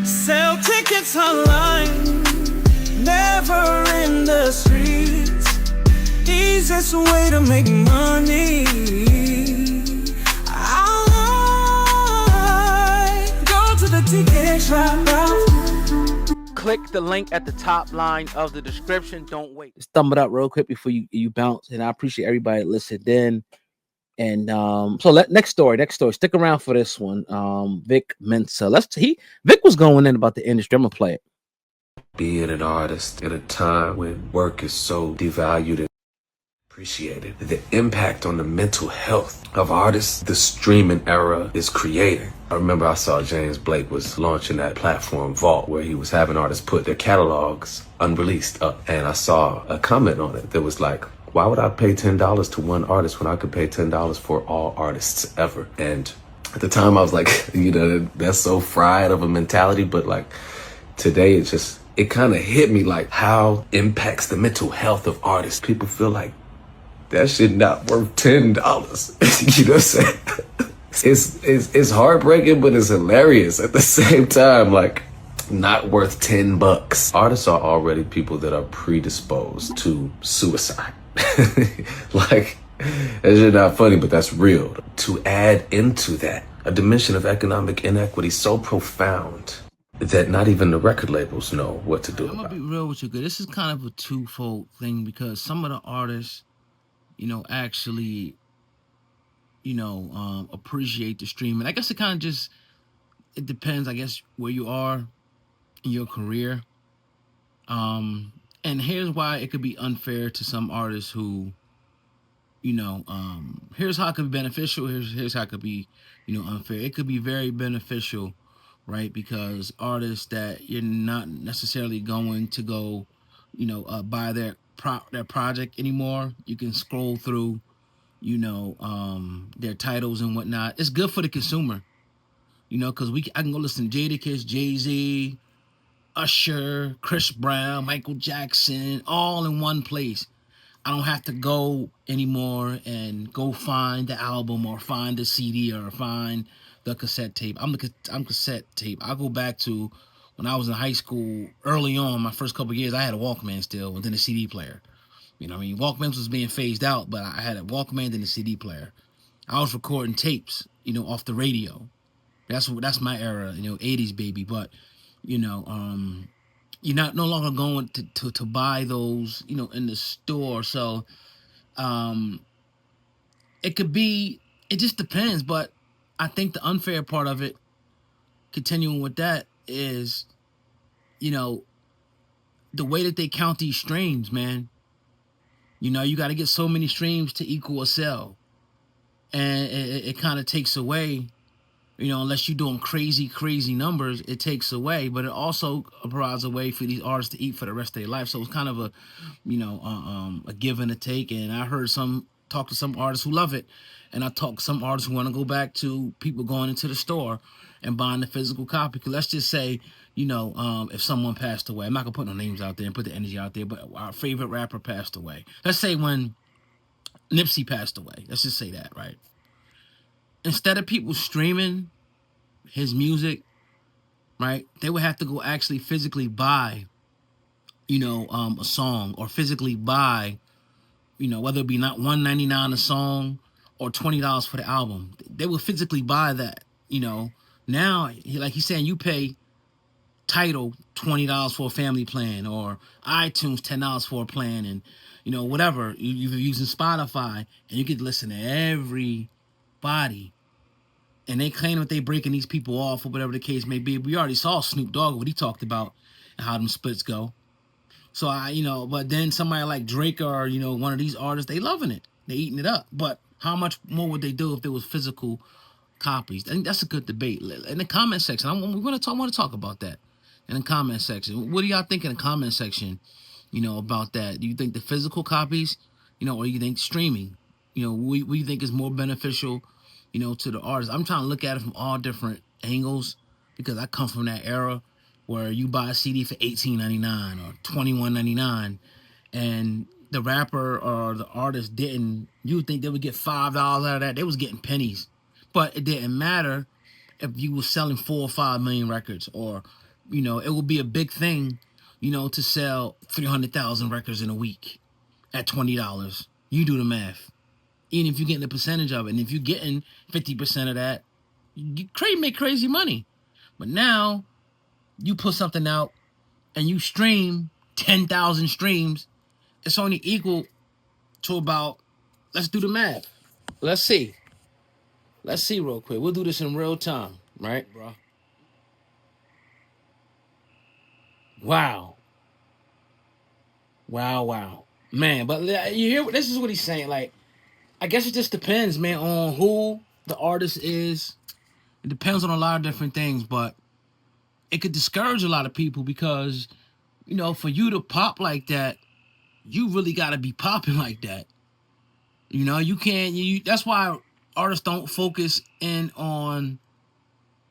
Sell tickets online, never in the streets. Easiest way to make money. I go to the ticket shop. Click the link at the top line of the description. Don't wait. Just thumb it up real quick before you bounce. And I appreciate everybody that listened in. And next story. Stick around for this one. Vic Mensa. Vic was going in about the industry. I'm gonna play it. Being an artist at a time when work is so devalued and appreciated, the impact on the mental health of artists the streaming era is creating. I remember I saw James Blake was launching that platform Vault, where he was having artists put their catalogs unreleased up, and I saw a comment on it that was like, why would I pay $10 to one artist when I could pay $10 for all artists ever? And at the time I was like, that's so fried of a mentality, but like today it kind of hit me like how impacts the mental health of artists. People feel like that shit not worth $10. You know what I'm saying? It's heartbreaking, but it's hilarious at the same time. Like, not worth $10. Artists are already people that are predisposed to suicide. Like, that shit not funny, but that's real. To add into that a dimension of economic inequity so profound that not even the record labels know what to do. I'm gonna be real with you, good. This is kind of a twofold thing, because some of the artists, actually, appreciate the streaming. I guess it kind of it depends, I guess, where you are in your career. And here's why it could be unfair to some artists who, here's how it could be beneficial. Here's how it could be, unfair. It could be very beneficial, right? Because artists that you're not necessarily going to go, buy their project anymore. You can scroll through, their titles and whatnot. It's good for the consumer, because I can go listen to Jadakiss, Jay-Z, Usher, Chris Brown, Michael Jackson, all in one place. I don't have to go anymore and go find the album or find the CD or find the cassette tape. I'm cassette tape. I go back to when I was in high school. Early on, my first couple of years, I had a Walkman still, and then a CD player. Walkmans was being phased out, but I had a Walkman and a CD player. I was recording tapes, off the radio. That's my era, 80s baby. But you're not no longer going to buy those, in the store. So it just depends. But I think the unfair part of it, continuing with that, is, the way that they count these streams, man. You got to get so many streams to equal a sell. And it kind of takes away, unless you're doing crazy numbers, it takes away. But it also provides a way for these artists to eat for the rest of their life. So it's kind of a give and a take. And I heard talk to some artists who love it. And I talk to some artists who want to go back to people going into the store and buying the physical copy. Because let's just say, if someone passed away, I'm not going to put no names out there and put the energy out there, but our favorite rapper passed away. Let's say when Nipsey passed away. Let's just say that, right? Instead of people streaming his music, right, they would have to go actually physically buy, a song, or physically buy, whether it be not $1.99 a song or $20 for the album. They would physically buy that, Now, like he's saying, you pay Tidal $20 for a family plan, or iTunes $10 for a plan, and, whatever. You're using Spotify, and you get to listen to everybody. And they claim that they breaking these people off, or whatever the case may be. We already saw Snoop Dogg, what he talked about, and how them splits go. So but then somebody like Drake or, one of these artists, they loving it. They eating it up. But how much more would they do if there was physical copies? I think that's a good debate. In the comment section, I want to talk about that. In the comment section. What do y'all think in the comment section, about that? Do you think the physical copies, or you think streaming? What do you think is more beneficial, to the artist? I'm trying to look at it from all different angles, because I come from that era where you buy a CD for $18.99 or $21.99, and the rapper or the artist you would think they would get $5 out of that. They was getting pennies. But it didn't matter if you were selling 4 or 5 million records, or You know, it will be a big thing, you know, to sell 300,000 records in a week at $20. You do the math. Even if you're getting a percentage of it, and if you're getting 50% of that, you make crazy money. But now you put something out and you stream 10,000 streams, it's only equal to about, let's do the math. Let's see. Let's see real quick. We'll do this in real time, right, bro? Wow. Wow. Man, but you hear, this is what he's saying. Like, I guess it just depends, man, on who the artist is. It depends on a lot of different things, but it could discourage a lot of people because, you know, for you to pop like that, you really got to be popping like that. You know, you can't. That's why artists don't focus in on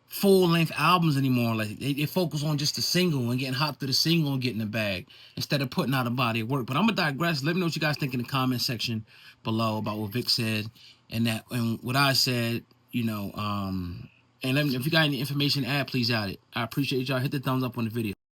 full length albums anymore. Like they focus on just the single and getting hot to the single and getting the bag instead of putting out a body of work. But I'm gonna digress. Let me know what you guys think in the comment section below about what Vic said and what I said. You know, and let me, if you got any information to add, please add it. I appreciate y'all. Hit the thumbs up on the video.